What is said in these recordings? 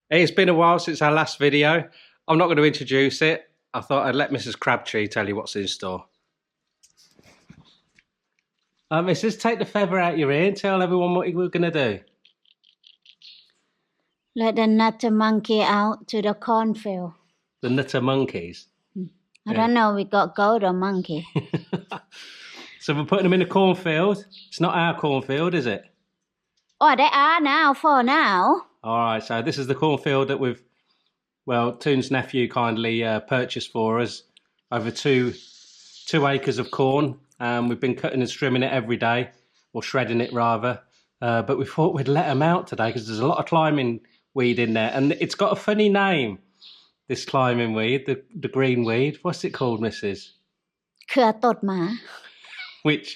It's been a while since our last video. I'm not going to introduce it. I thought I'd let Mrs. Crabtree tell you what's in store. Mrs. Take the feather out your ear and tell everyone what we're going to do. Let the nutter monkey out to the cornfield. The nutter monkeys? I don't know, we got goat or monkey. So we're putting them in a cornfield. It's not our cornfield, is it? Oh, they are now, for now. All right, so this is the cornfield that Toon's nephew kindly purchased for us. Over two acres of corn. We've been cutting and trimming it every day, or shredding it rather. But we thought we'd let them out today because there's a lot of climbing weed in there. And it's got a funny name, this climbing weed, the green weed. What's it called, Mrs.? เครือตดหมา Which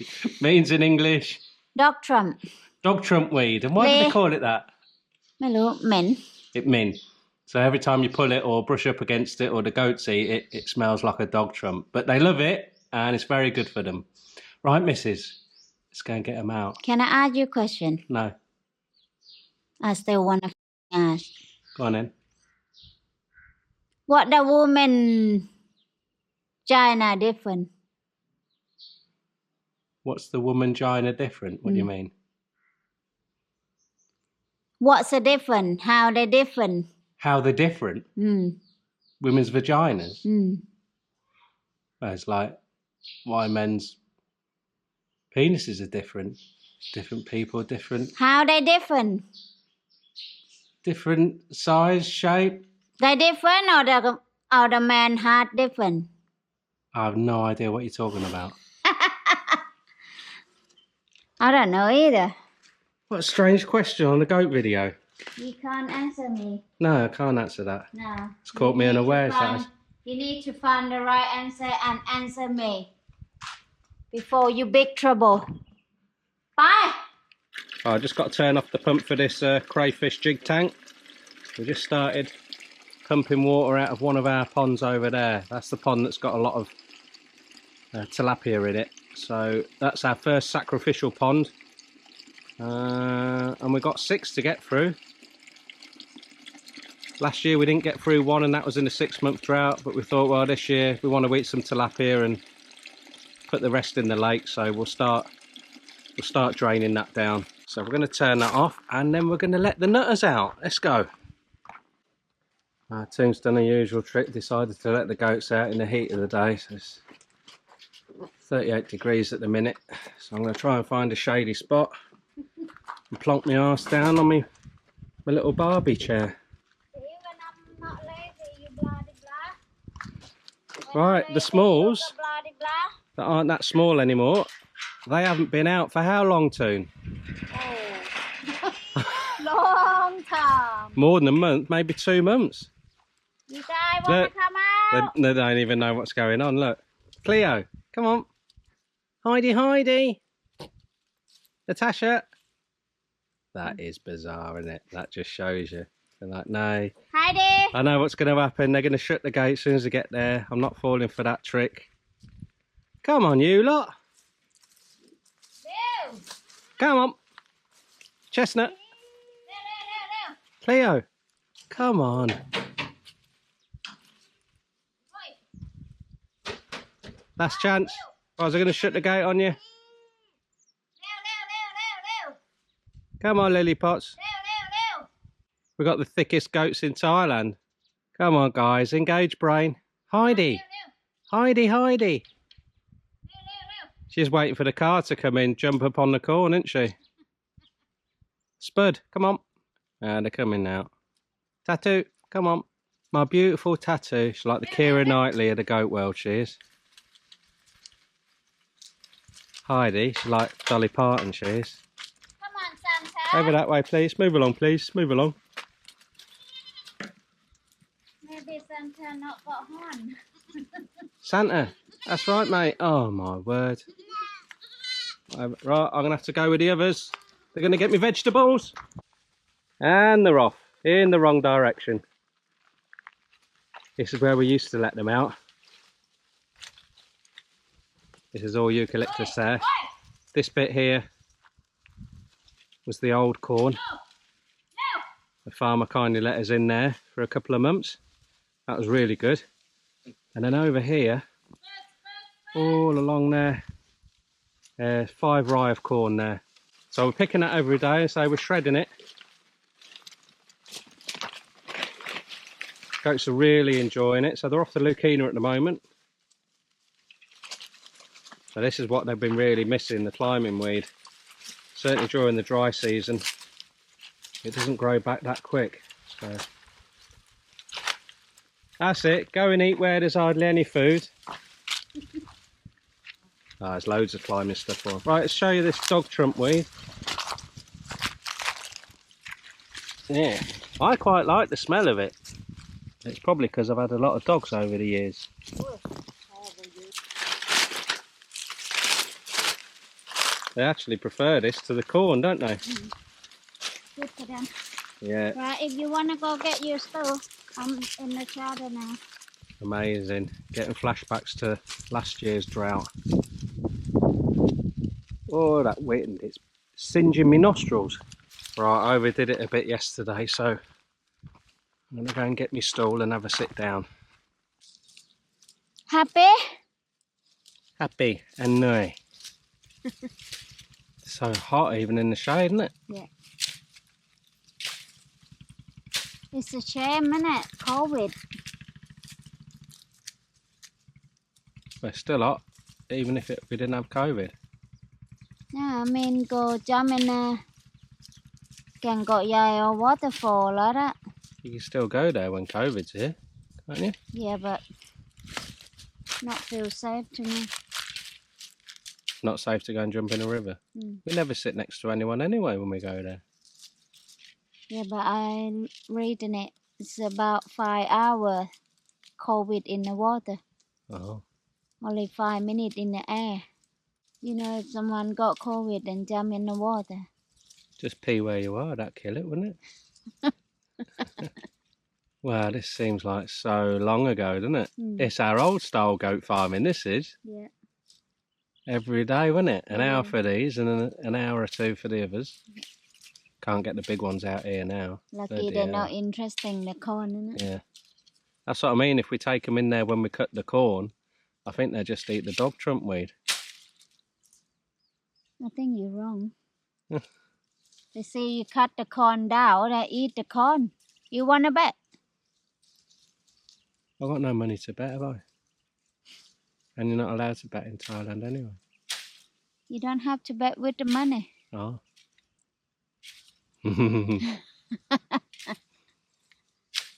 means in English? Dog trump. Dog trump weed. And why do they call it that? ไม่รู้ เหม็น It mint. So every time you pull it or brush up against it or the goats eat it, it smells like a dog trump. But they love it and it's very good for them. Right, Mrs.? Let's go and get them out. Can I ask you a question? No. I still want to ask. Go on then. What the woman China different? What's the woman China different? What do you mean? What's the different? How they different? How they're different? Women's vaginas? Well, it's like why men's penises are different. Different people, different. How they different? Different size, shape. They different or the man heart different? I have no idea what you're talking about. I don't know either. What a strange question on the goat video. You can't answer me. No, I can't answer that. No. It's caught me unawares. You need to find the right answer and answer me before you big trouble. Bye. Oh, I just got to turn off the pump for this crayfish jig tank. We just started pumping water out of one of our ponds over there. That's the pond that's got a lot of tilapia in it. So that's our first sacrificial pond. And we got 6 to get through. Last year we didn't get through one and that was in a 6-month drought, but we thought, well, this year we want to eat some tilapia and put the rest in the lake, so we'll start draining that down. So we're going to turn that off and then we're going to let the nutters out. Let's go. Toon's done a usual trick, decided to let the goats out in the heat of the day. So it's 38 degrees at the minute, so I'm going to try and find a shady spot and plonk my arse down on my little Barbie chair. Right, the smalls that aren't that small anymore, they haven't been out for how long, Toon? Oh. Long time. More than a month, maybe 2 months. You guys want to come out? They don't even know what's going on. Look, Cleo, come on. Heidi. Natasha. That is bizarre, isn't it? That just shows you. They're like, no. Heidi. I know what's going to happen. They're going to shut the gate as soon as they get there. I'm not falling for that trick. Come on, you lot. No. Come on. Chestnut. No. Cleo. Come on. Last chance. Oh, is they going to shut the gate on you? No. Come on, lily pots. No. We've got the thickest goats in Thailand. Come on, guys. Engage brain. Heidi. Heidi. She's waiting for the car to come in, jump up on the corn, isn't she? Spud, come on. They're coming now. Tattoo, come on. My beautiful Tattoo. She's like the Keira Knightley of the goat world, she is. Heidi, she's like Dolly Parton, she is. Come on, Santa. Over that way, please. Move along, please. Move along. Maybe Santa not got horn. Santa. That's right, mate. Oh, my word. Right, I'm going to have to go with the others. They're going to get me vegetables. And they're off in the wrong direction. This is where we used to let them out. This is all eucalyptus there. This bit here was the old corn. The farmer kindly let us in there for a couple of months. That was really good. And then over here, all along there, there's 5 rye of corn there. So we're picking that every day, so we're shredding it. Goats are really enjoying it, so they're off the Lucina at the moment. So this is what they've been really missing, the climbing weed. Certainly during the dry season, it doesn't grow back that quick. So that's it, go and eat where there's hardly any food. There's loads of climbing stuff for them. Right, let's show you this dog trump weed. Yeah, I quite like the smell of it. It's probably because I've had a lot of dogs over the years. They actually prefer this to the corn, don't they? Good for them. Yeah. Right, if you want to go get your stuff, I'm in the shower now. Amazing. Getting flashbacks to last year's drought. Oh, that wind, it's singeing my nostrils. Right, I overdid it a bit yesterday, so I'm going to go and get my stool and have a sit down. Happy? Happy and no. It's so hot even in the shade, isn't it? Yeah. It's a shame, isn't it? COVID. But it's still hot, even if we didn't have COVID. Yeah, I mean, go jump in a can go or waterfall like that. You can still go there when COVID's here, can't you? Yeah, but not feel safe to me. Not safe to go and jump in a river. Mm. We never sit next to anyone anyway when we go there. Yeah, but I'm reading it. It's about 5 hours COVID in the water. Oh. Only 5 minutes in the air. You know, if someone got COVID and jump in the water. Just pee where you are, that'd kill it, wouldn't it? Wow, this seems like so long ago, doesn't it? Mm. It's our old style goat farming, this is. Yeah. Every day, wasn't it? An hour Yeah. for these and an hour or two for the others. Can't get the big ones out here now. Lucky Bloody they're hell. not interested in the corn, isn't it? Yeah. That's what I mean, if we take them in there when we cut the corn, I think they just eat the dog trump weed. I think you're wrong. They say you cut the corn down, they eat the corn. You want to bet? I've got no money to bet, have I? And you're not allowed to bet in Thailand anyway. You don't have to bet with the money. Oh.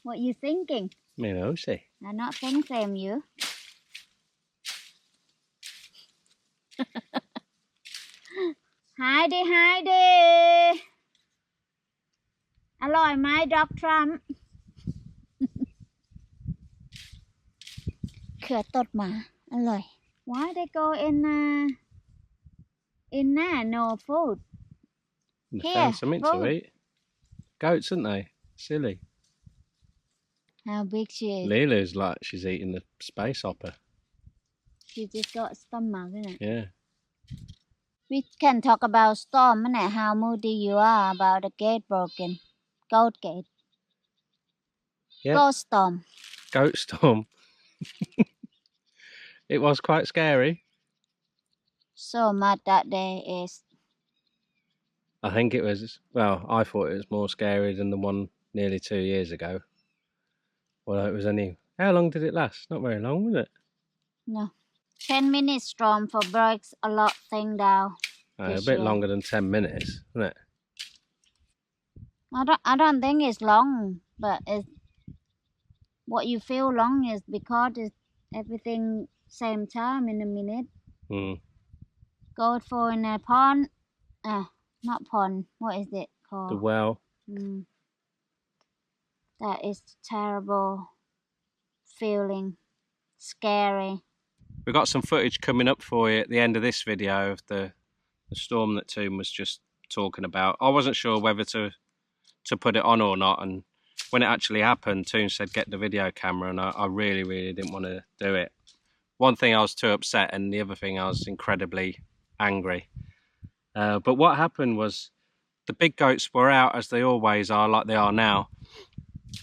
What you thinking? Me no see. I'm not thinking same you. Heidi อร่อยไหม Dog Trump เขือตดหมาอร่อย Why they go in there no food They Here, found something food. to eat. Goats, aren't they? Silly. How big she is? Lilu's like she's eating the space opera. She just got stomach, isn't it? Yeah. We can talk about storm, isn't it? How moody you are about the gate broken. Goat gate. Yeah. Goat storm. Goat storm. It was quite scary. So mad that day is. I think it was, well, I thought it was more scary than the one nearly 2 years ago. Well, it was only, how long did it last? Not very long, was it? No. 10 minutes storm for breaks a lot thing down. A This bit year. longer than 10 minutes, wasn't it? I don't think it's long, but it's what you feel long is because it's everything same time in a minute. Mm. Go for in a pond. Not pond. What is it called? The well. That is terrible feeling. Scary. We've got some footage coming up for you at the end of this video of the storm that Toon was just talking about. I wasn't sure whether to put it on or not, and when it actually happened, Toon said get the video camera, and I really, really didn't want to do it. One thing, I was too upset, and the other thing, I was incredibly angry. But what happened was the big goats were out, as they always are, like they are now,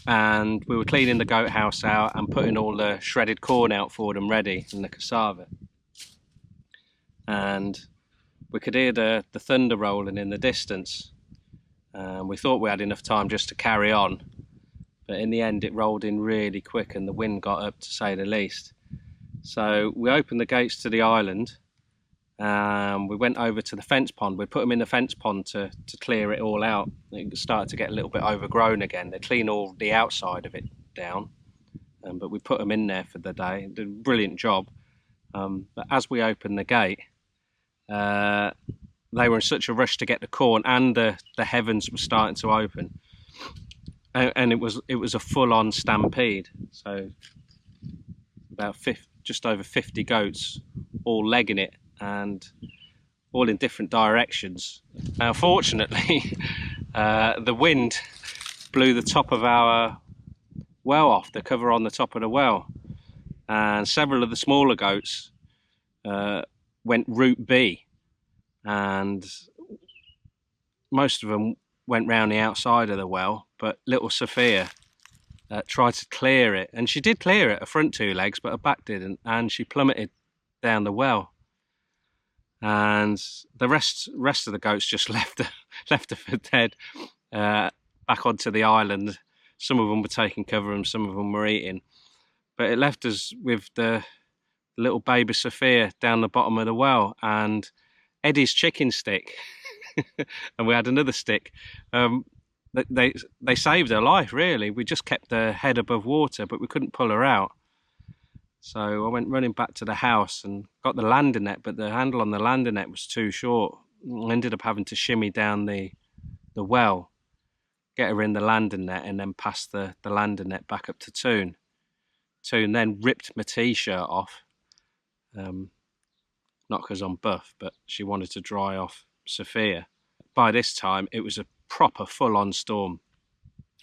and we were cleaning the goat house out and putting all the shredded corn out for them ready, and the cassava. And we could hear the thunder rolling in the distance. We thought we had enough time just to carry on, but in the end it rolled in really quick and the wind got up, to say the least. So we opened the gates to the island. We went over to the fence pond. We put them in the fence pond to clear it all out. It started to get a little bit overgrown again. They clean all the outside of it down, but we put them in there for the day. Did a brilliant job. But as we opened the gate, they were in such a rush to get the corn, and the heavens were starting to open, and it was a full-on stampede. So about just over 50 goats, all legging it, and all in different directions. Unfortunately, the wind blew the top of our well off, the cover on the top of the well, and several of the smaller goats went route B, and most of them went round the outside of the well, but little Sophia tried to clear it, and she did clear it, her front two legs, but her back didn't, and she plummeted down the well. And the rest of the goats just left her for dead, back onto the island. Some of them were taking cover and some of them were eating, but it left us with the little baby Sophia down the bottom of the well and Eddie's chicken stick. And we had another stick. They saved her life, really. We just kept her head above water, but we couldn't pull her out. So I went running back to the house and got the landing net, but the handle on the landing net was too short. I ended up having to shimmy down the well, get her in the landing net, and then pass the landing net back up to Toon. Toon then ripped my t-shirt off, not because I'm buff, but she wanted to dry off Sophia. By this time, it was a proper full-on storm.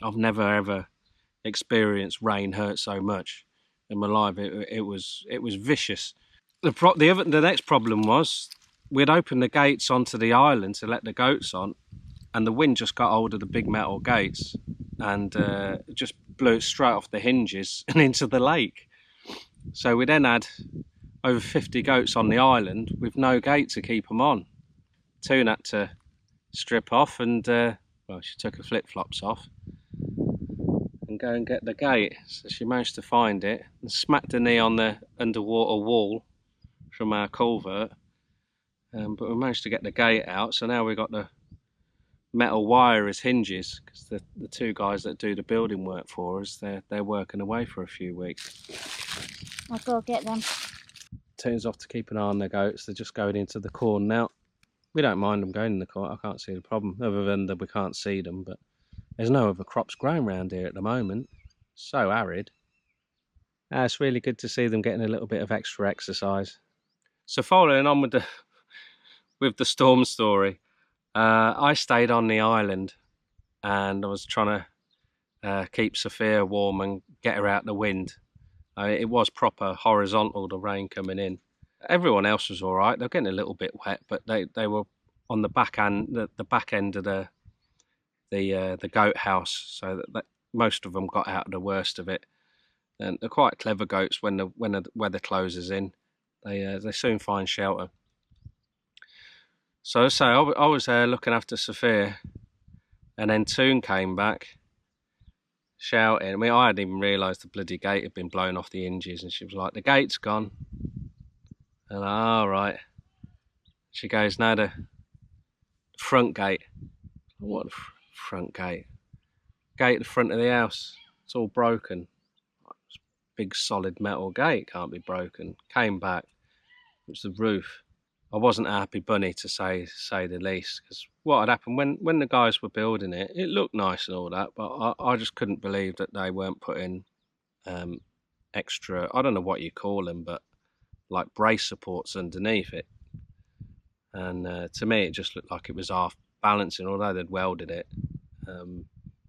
I've never ever experienced rain hurt so much in my life. It was vicious. The next problem was we'd opened the gates onto the island to let the goats on, and the wind just got hold of the big metal gates and just blew it straight off the hinges and into the lake. So we then had over 50 goats on the island with no gate to keep them on. Toon had to strip off and well, she took her flip-flops off and go and get the gate. So she managed to find it and smacked her knee on the underwater wall from our culvert, but we managed to get the gate out. So now we've got the metal wire as hinges, because the two guys that do the building work for us, they're working away for a few weeks. I'll go get them. Toon's off to keep an eye on the goats. They're just going into the corn now. We don't mind them going in the corn. I can't see the problem, other than that we can't see them, but there's no other crops growing around here at the moment. So arid. It's really good to see them getting a little bit of extra exercise. So following on with the storm story, I stayed on the island and I was trying to keep Sophia warm and get her out the wind. It was proper horizontal, the rain coming in. Everyone else was all right. They were getting a little bit wet, but they were on the back end, the back end of the goat house, so that most of them got out of the worst of it. And they're quite clever goats. When the weather closes in, they soon find shelter. So I was there looking after Sophia, and then Toon came back shouting. I mean, I hadn't even realised the bloody gate had been blown off the hinges, and she was like, "The gate's gone." And all right. She goes, "No, the front gate." What front gate? Gate at the front of the house. It's all broken. Big solid metal gate, can't be broken. Came back. It was the roof. I wasn't a happy bunny, to say the least, because what had happened when the guys were building it, it looked nice and all that, but I just couldn't believe that they weren't putting extra, I don't know what you call them, but like brace supports underneath it. And to me, it just looked like it was half balancing, although they'd welded it. It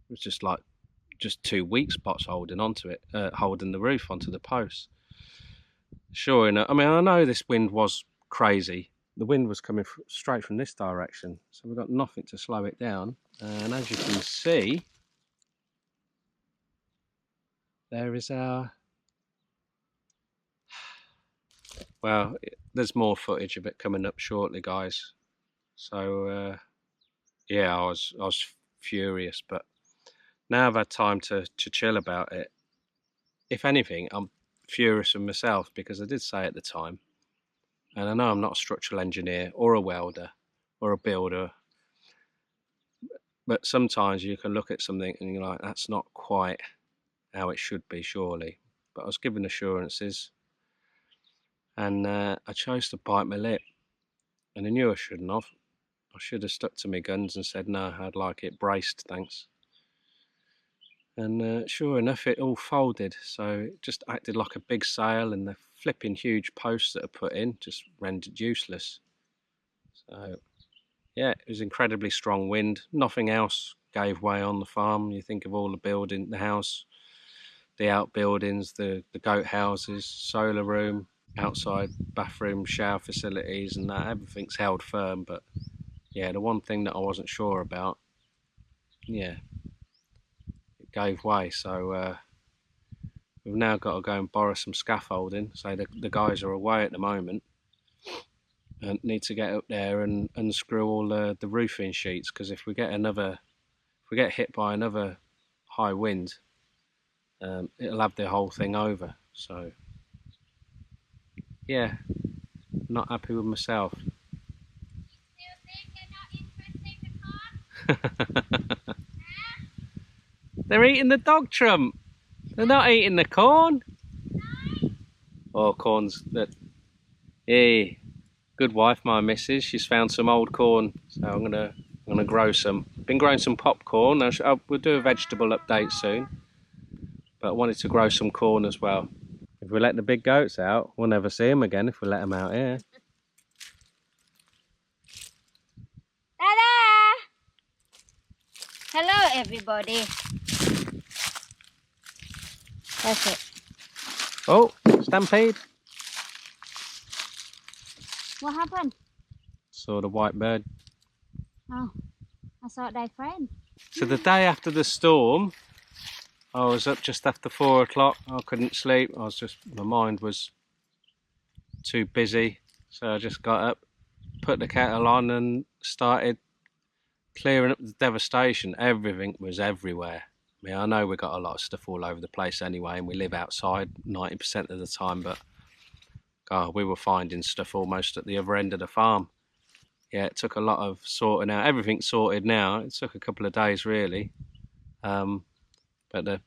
was just two weak spots holding onto it, holding the roof onto the posts. Sure enough, I mean, I know this wind was crazy, the wind was coming straight from this direction, so we've got nothing to slow it down. And as you can see, there is our, well, there's more footage of it coming up shortly, guys. So yeah, I was furious, but now I've had time to chill about it. If anything, I'm furious with myself, because I did say at the time, and I know I'm not a structural engineer or a welder or a builder, but sometimes you can look at something and you're like, that's not quite how it should be, surely. But I was given assurances, and I chose to bite my lip, and I knew I shouldn't have. I should have stuck to my guns and said, no, I'd like it braced, thanks. And sure enough, it all folded. So it just acted like a big sail, and the flipping huge posts that are put in just rendered useless. So yeah, it was incredibly strong wind. Nothing else gave way on the farm. You think of all the building, the house, the outbuildings, the goat houses, solar room, outside bathroom, shower facilities, and that, everything's held firm. But yeah, the one thing that I wasn't sure about, yeah, it gave way. So we've now got to go and borrow some scaffolding. So the guys are away at the moment, and need to get up there and unscrew all the roofing sheets, because if we get hit by another high wind, it'll have the whole thing over. So yeah, not happy with myself. They're eating the dog trump. They're not eating the corn. Oh, corn's that. Hey, good wife, my missus. She's found some old corn, so I'm gonna grow some. Been growing some popcorn. We'll do a vegetable update soon, but I wanted to grow some corn as well. If we let the big goats out, we'll never see them again if we let them out here. Ta-da! Hello, everybody. That's it. Oh, stampede. What happened? Saw the white bird. Oh, I thought they friend. So the day after the storm, I was up just after 4 o'clock. I couldn't sleep. My mind was too busy. So I just got up, put the kettle on, and started clearing up the devastation. Everything was everywhere. I mean, I know we got a lot of stuff all over the place anyway, and we live outside 90% of the time, but God, we were finding stuff almost at the other end of the farm. Yeah, it took a lot of sorting out. Everything's sorted now. It took a couple of days, really. But the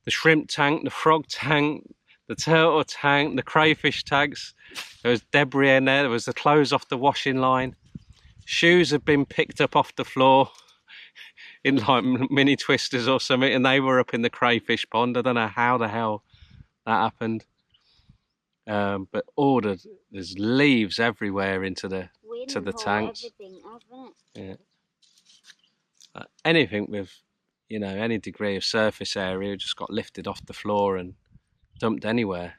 shrimp tank, the frog tank, the turtle tank, the crayfish tanks, there was debris in there. There was the clothes off the washing line. Shoes had been picked up off the floor in like mini twisters or something, and they were up in the crayfish pond. I don't know how the hell that happened. But there's leaves everywhere into the tanks. Yeah. Anything with, any degree of surface area just got lifted off the floor and dumped anywhere.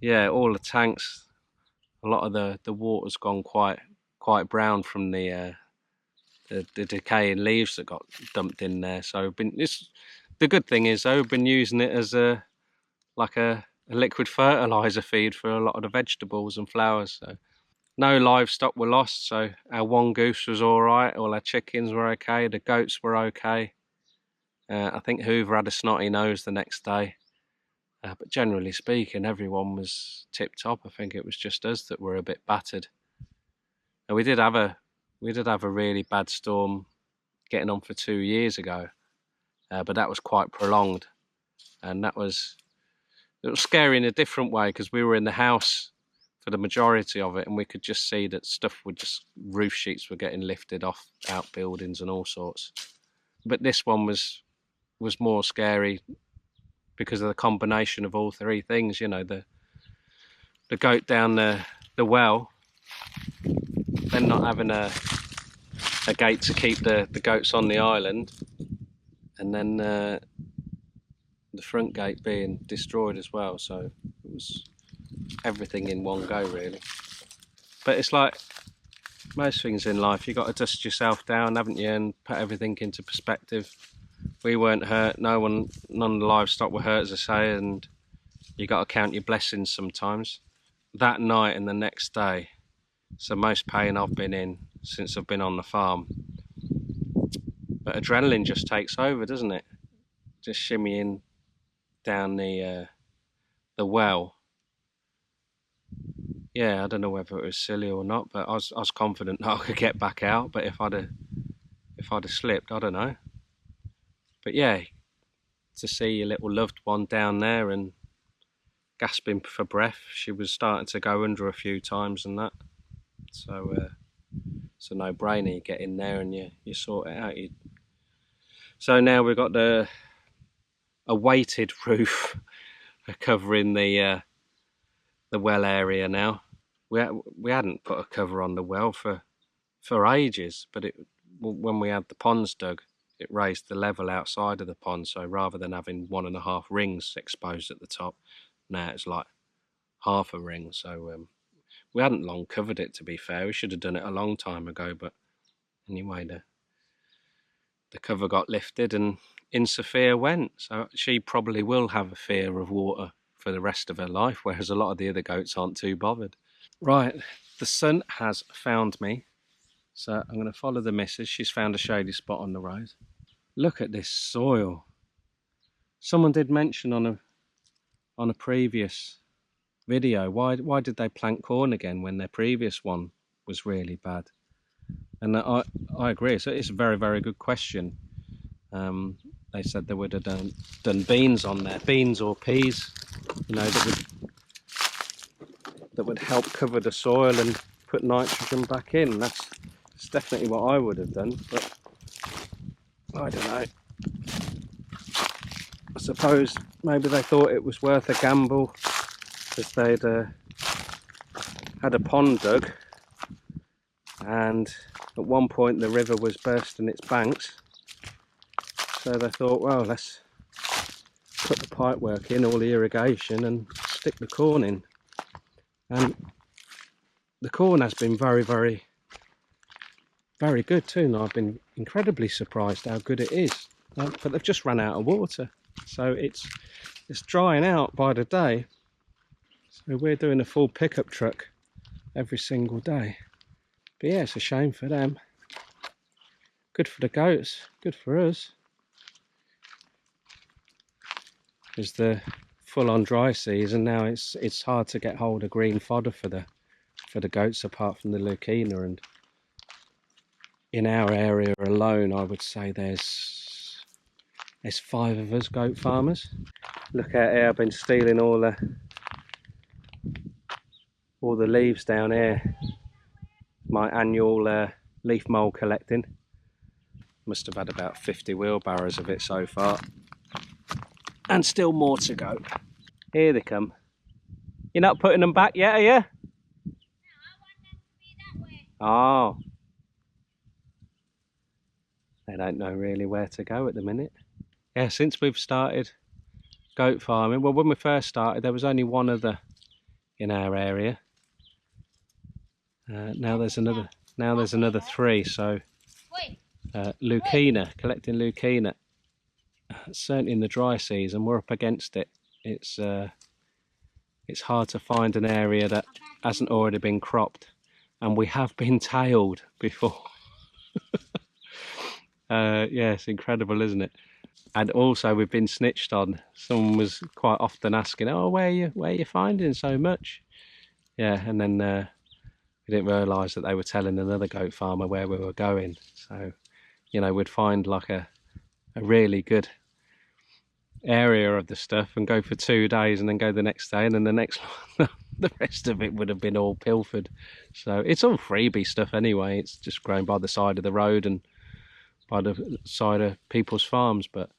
Yeah, all the tanks, a lot of the water's gone quite brown from the decaying leaves that got dumped in there. So the good thing is though, we've been using it as a liquid fertilizer feed for a lot of the vegetables and flowers. So no livestock were lost. So our one goose was all right. All our chickens were okay. The goats were okay. I think Hoover had a snotty nose the next day. But generally speaking, everyone was tip top. I think it was just us that were a bit battered. And we did have a really bad storm getting on for 2 years ago, but that was quite prolonged, and it was scary in a different way, because we were in the house for the majority of it, and we could just see that roof sheets were getting lifted off outbuildings and all sorts. But this one was more scary because of the combination of all three things. The goat down the well, then not having a gate to keep the goats on the island, and then the front gate being destroyed as well. So it was everything in one go, really. But it's like most things in life, you've got to dust yourself down, haven't you, and put everything into perspective. We weren't hurt, none of the livestock were hurt, as I say, and you got to count your blessings sometimes. That night and the next day, it's the most pain I've been in since I've been on the farm. But adrenaline just takes over, doesn't it? Just shimmying down the well. Yeah, I don't know whether it was silly or not, but I was confident that I could get back out. But if I'd have slipped, I don't know. But yeah, to see your little loved one down there and gasping for breath, she was starting to go under a few times and that. So it's a no-brainer. You get in there and you sort it out. So now we've got a weighted roof covering the well area now. We hadn't put a cover on the well for ages, but when we had the ponds dug, it raised the level outside of the pond. So rather than having 1.5 rings exposed at the top, now it's like half a ring. So we hadn't long covered it, to be fair. We should have done it a long time ago, but anyway, the cover got lifted and in Sophia went. So she probably will have a fear of water for the rest of her life, whereas a lot of the other goats aren't too bothered. Right, the sun has found me, so I'm going to follow the missus. She's found a shady spot on the road. Look at this soil. Someone did mention on a previous video, why did they plant corn again when their previous one was really bad? And I agree. So it's a very, very good question. They said they would have done beans on there, beans or peas, you know, that would help cover the soil and put nitrogen back in. That's definitely what I would have done, but I don't know. I suppose maybe they thought it was worth a gamble, because they'd had a pond dug, and at one point the river was bursting its banks, so they thought, well, let's put the pipework in, all the irrigation, and stick the corn in. And the corn has been very, very, very good too, and I've been incredibly surprised how good it is. But they've just run out of water, so it's drying out by the day. So we're doing a full pickup truck every single day. But yeah, it's a shame for them. Good for the goats, good for us. It's the full-on dry season now. It's hard to get hold of green fodder for the goats, apart from the Lucina. And in our area alone, I would say there's 5 of us goat farmers. Look out here, I've been stealing all the leaves down here. My annual leaf mould collecting. Must have had about 50 wheelbarrows of it so far, and still more to go. Here they come. You're not putting them back yet, are you? No, I want them to be that way. Oh. They don't know really where to go at the minute. Yeah, since we've started goat farming, well, when we first started, there was only one other in our area. Now there's another 3. So Lucina, collecting Lucina. Certainly in the dry season, we're up against it. It's hard to find an area that hasn't already been cropped, and we have been tailed before. Yeah, it's incredible, isn't it? And also we've been snitched on. Someone was quite often asking, "Oh, where are you finding so much?" Yeah, and then we didn't realise that they were telling another goat farmer where we were going. So, you know, we'd find like a really good area of the stuff and go for 2 days, and then go the next day, and then the next one, the rest of it would have been all pilfered. So it's all freebie stuff anyway. It's just grown by the side of the road and by the side of people's farms. But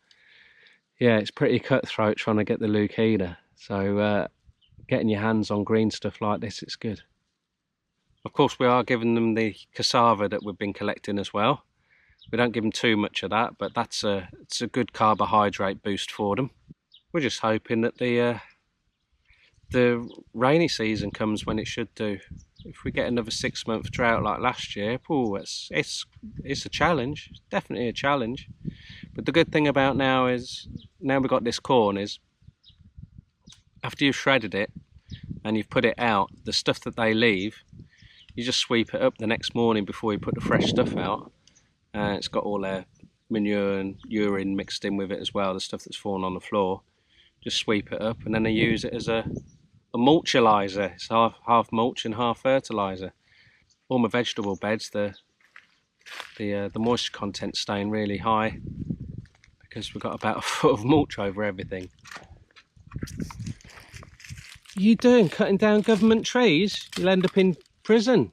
yeah, it's pretty cutthroat trying to get the Lucina. So getting your hands on green stuff like this, it's good. Of course, we are giving them the cassava that we've been collecting as well. We don't give them too much of that, but it's a good carbohydrate boost for them. We're just hoping that the rainy season comes when it should do. if we get another 6-month drought like last year, oh, it's a challenge. It's definitely a challenge. But the good thing about now is, now we've got this corn, is after you've shredded it and you've put it out, the stuff that they leave, you just sweep it up the next morning before you put the fresh stuff out. It's got all their manure and urine mixed in with it as well, the stuff that's fallen on the floor. Just sweep it up, and then they use it as a mulchalizer. It's half mulch and half fertilizer. All my vegetable beds, the moisture content staying really high because we've got about a foot of mulch over everything. What are you doing? Cutting down government trees? You'll end up in prison.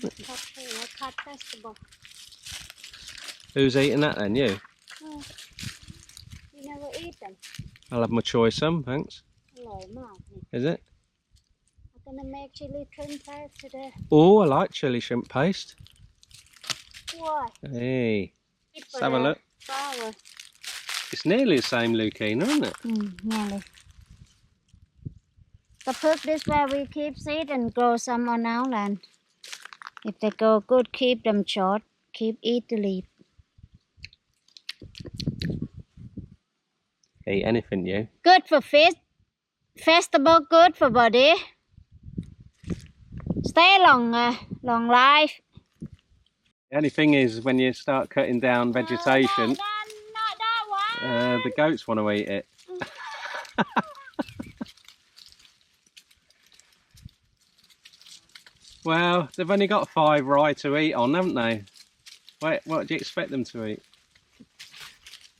Cut vegetable. Who's eating that then? You? Oh, you never eat them. I'll have my choice some, thanks. Is it? I'm gonna make chili shrimp paste today. Oh, I like chili shrimp paste. Why? Hey, let's have a look. Flour. It's nearly the same Lucina, isn't it? Nearly. The put this where we keep seed and grow some on our land. If they go good, keep them short. Eat the leaf. Eat anything, you. Good for fish. Vegetable good for body. Stay long life. The only thing is, when you start cutting down vegetation, Not that one. the goats want to eat it. Well, they've only got 5 rye to eat on, haven't they? Wait, what do you expect them to eat?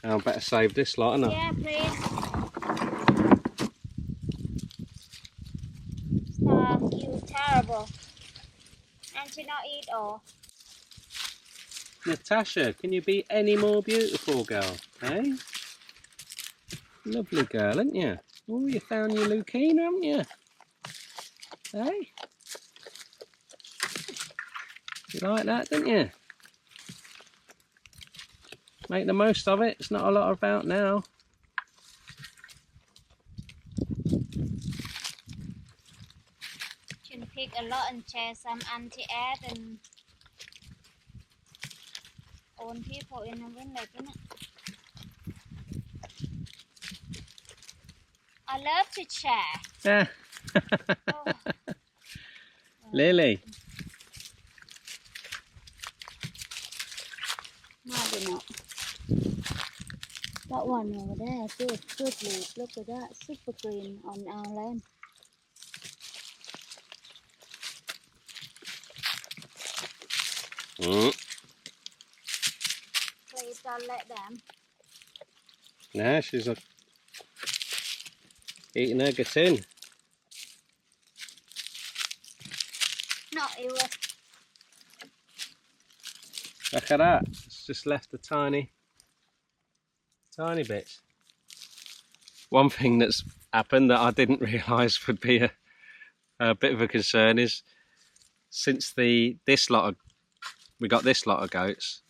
Oh, I better save this lot, haven't I? Yeah, please. Stop, you terrible. And you not eat all. Natasha, can you be any more beautiful, girl? Eh? Lovely girl, aren't you? Oh, you found your Lucina, haven't you? Eh? You like that, didn't you? Make the most of it. It's not a lot about now. You can pick a lot and share some anti-air and own people in the village, isn't it? I love to share. Yeah. Oh. Lily. Maybe not. That one over there, good leaf. Look at that, super green on our land. Please don't let them. Nah, she's eating her tin. Not you. Look at that. It's just left a tiny bit. One thing that's happened that I didn't realise would be a bit of a concern is, since we got this lot of goats,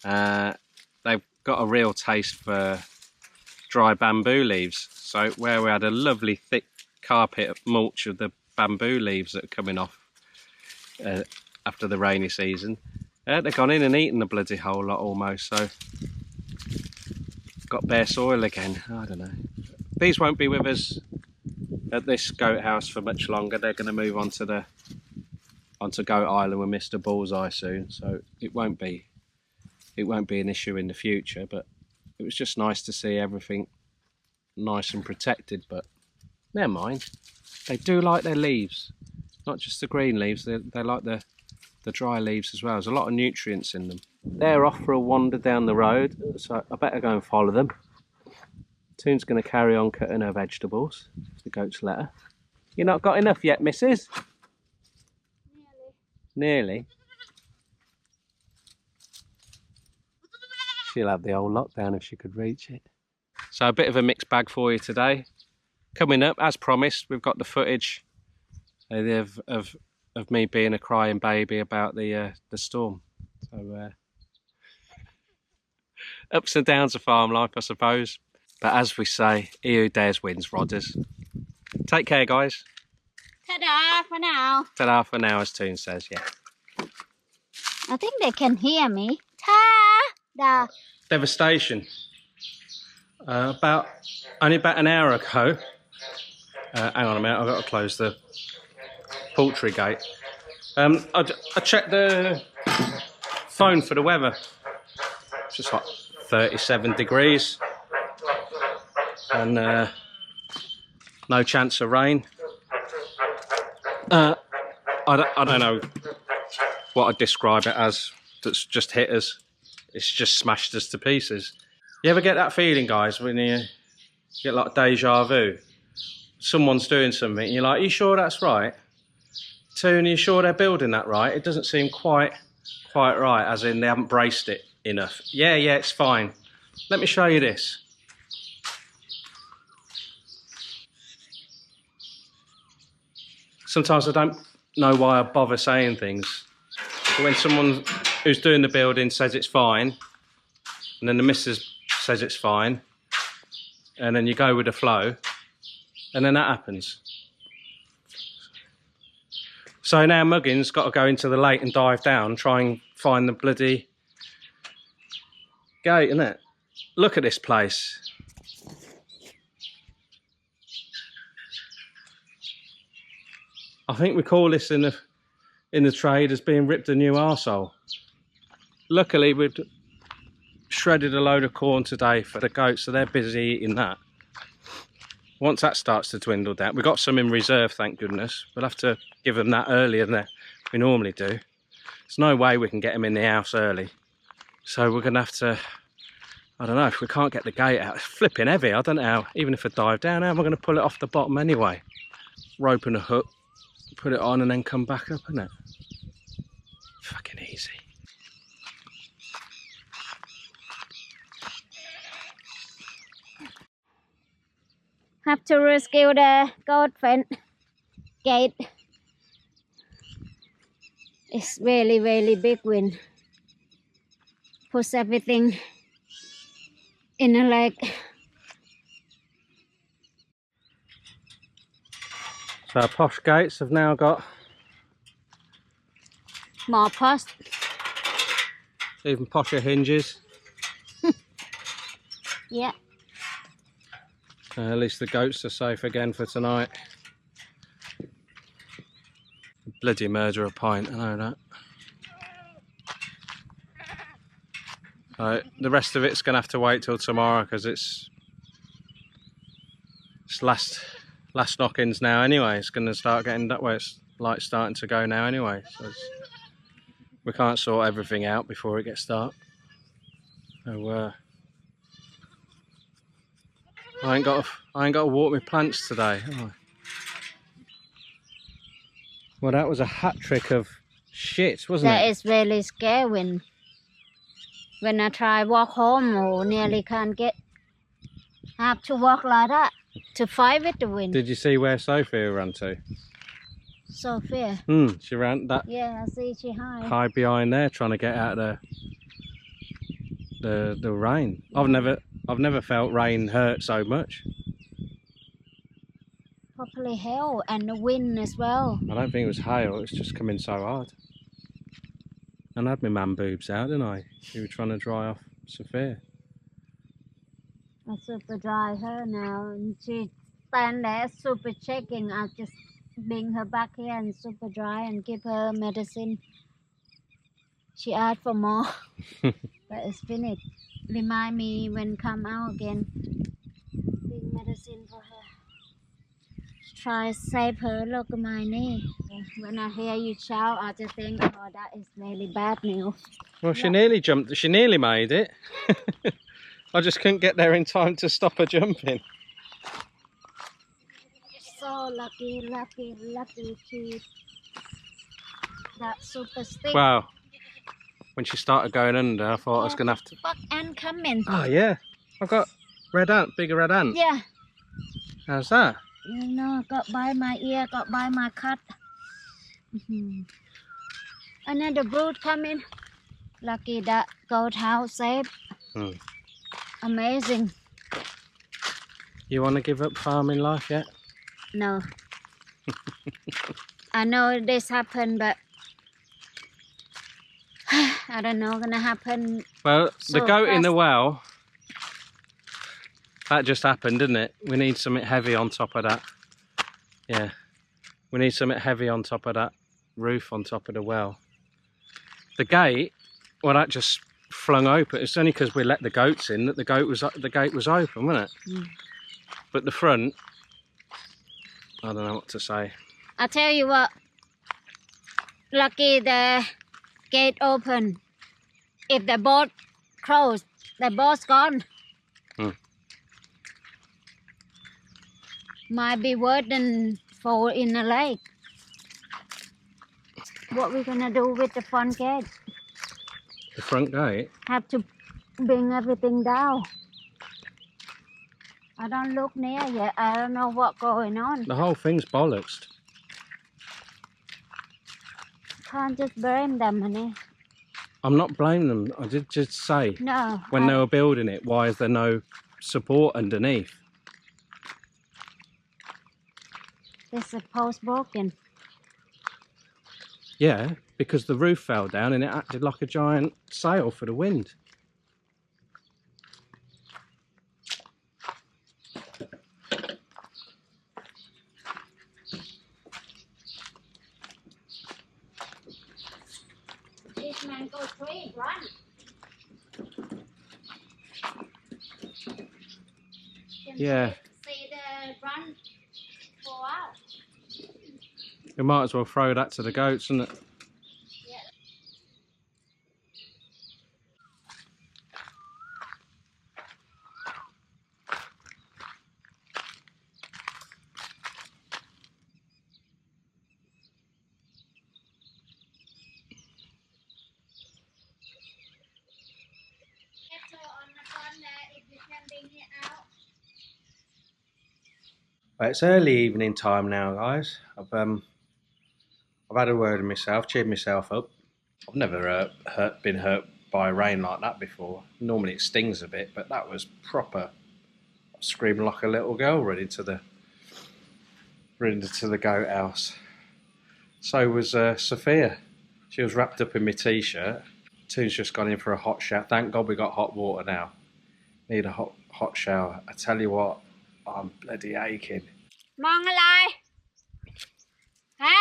they've got a real taste for dry bamboo leaves. So where we had a lovely thick carpet of mulch of the bamboo leaves that are coming off after the rainy season, they've gone in and eaten the bloody whole lot almost. So got bare soil again. I don't know. These won't be with us at this goat house for much longer. They're going to move onto Goat Island with Mr. Bullseye soon, so it won't be an issue in the future. But it was just nice to see everything nice and protected. But never mind. They do like their leaves, not just the green leaves. They like the dry leaves as well. There's a lot of nutrients in them. They're off for a wander down the road, so I better go and follow them. Toon's going to carry on cutting her vegetables, if the goats let her. You not got enough yet, missus? Nearly. She'll have the whole lot down if she could reach it. So a bit of a mixed bag for you today. Coming up, as promised, we've got the footage of me being a crying baby about the storm. So ups and downs of farm life, I suppose. But as we say, he who dares wins, Rodders. Take care, guys. Ta-da for now. Ta-da for now, as Toon says, yeah. I think they can hear me. Ta-da. Devastation. Only about an hour ago. Hang on a minute, I've got to close the poultry gate. I checked the phone for the weather. It's just like 37 degrees. And no chance of rain. I don't know what I'd describe it as that's just hit us. It's just smashed us to pieces. You ever get that feeling, guys, when you get like deja vu? Someone's doing something and you're like, are you sure that's right? Toon, are you sure they're building that right? It doesn't seem quite right, as in they haven't braced it enough. Yeah, it's fine. Let me show you this. Sometimes I don't know why I bother saying things. But when someone who's doing the building says it's fine, and then the missus says it's fine, and then you go with the flow, and then that happens. So now Muggin's got to go into the lake and dive down, try and find the bloody gate, innit? Look at this place. I think we call this in the trade as being ripped a new arsehole. Luckily, we'd shredded a load of corn today for the goats, so they're busy eating that. Once that starts to dwindle down, we've got some in reserve, thank goodness. We'll have to give them that earlier than we normally do. There's no way we can get them in the house early. So we're going to have to, I don't know, if we can't get the gate out, it's flipping heavy. I don't know how, even if I dive down, how am I going to pull it off the bottom anyway? Rope and a hook, put it on and then come back up, isn't it? Fucking easy. Have to rescue the goat fence gate. It's really big wind. Push everything in the lake. So our posh gates have now got More post. even posher hinges. Yeah. At least the goats are safe again for tonight. Bloody murder a pint, I know that. So the rest of it's going to have to wait till tomorrow because it's last knockings now anyway. It's going to start getting that way. It's light starting to go now anyway. So we can't sort everything out before it gets dark. So I ain't got to water my plants today, have I? Well, that was a hat trick of shit, wasn't it? That is really scary when I try walk home or nearly can't get. I have to walk like that to fight with the wind. Did you see where Sophia ran to? Sophia? She ran that. Yeah, I see she hide behind there, trying to get out of the rain. Yeah. I've never felt rain hurt so much. Probably hail and the wind as well. I don't think it was hail, it's just coming so hard. And I had my man boobs out, didn't I? She was trying to dry off Sophia. I super dry her now and she stand there super checking. I just bring her back here and super dry and give her medicine. She asked for more, but it's finished. Remind me when come out again. Bring medicine for her. Try save her. Look at my knee. When I hear you shout, I just think, oh, that is really bad news. Well, she nearly jumped. She nearly made it. I just couldn't get there in time to stop her jumping. So lucky she. That super stick. Wow. When she started going under, I thought I was going to have to... Fuck ant coming. Oh, yeah. I've got red ant, bigger red ant. Yeah. How's that? You know, got by my ear, got by my cut. Another brood coming. Lucky that goat house safe. Amazing. You want to give up farming life yet? No. I know this happened, but I don't know gonna happen. Well, so the goat in the fast. well, that just happened, didn't it? We need something heavy on top of that. Yeah, we need something heavy on top of that roof on top of the well. The gate, well, that just flung open. It's only because we let the goats in that the gate was open, wasn't it? Mm. But the front, I don't know what to say. I tell you what, lucky the gate open. If the boat closed, the boat's gone. Hmm. Might be worse than fall in a lake. What we gonna do with the front gate? The front gate? Have to bring everything down. I don't look near yet. I don't know what's going on. The whole thing's bollocks. Can't just blame them, honey. I'm not blaming them. I did just say, No. when they were building it, why is there no support underneath? It's supposed broken. Yeah, because the roof fell down and it acted like a giant sail for the wind. This mango tree, run. Yeah. See the run fall out. We might as well throw that to the goats, isn't it? Yeah. On the front there, if you can bring it out. Well, it's early evening time now, guys. I've had a word with myself, cheered myself up. I've never been hurt by rain like that before. Normally it stings a bit, but that was proper. I was screaming like a little girl running to the goat house. So was Sophia. She was wrapped up in my t-shirt. Toon's just gone in for a hot shower. Thank God we got hot water now. Need a hot shower. I tell you what, I'm bloody aching. มองอะไร ฮะ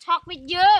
Talk with you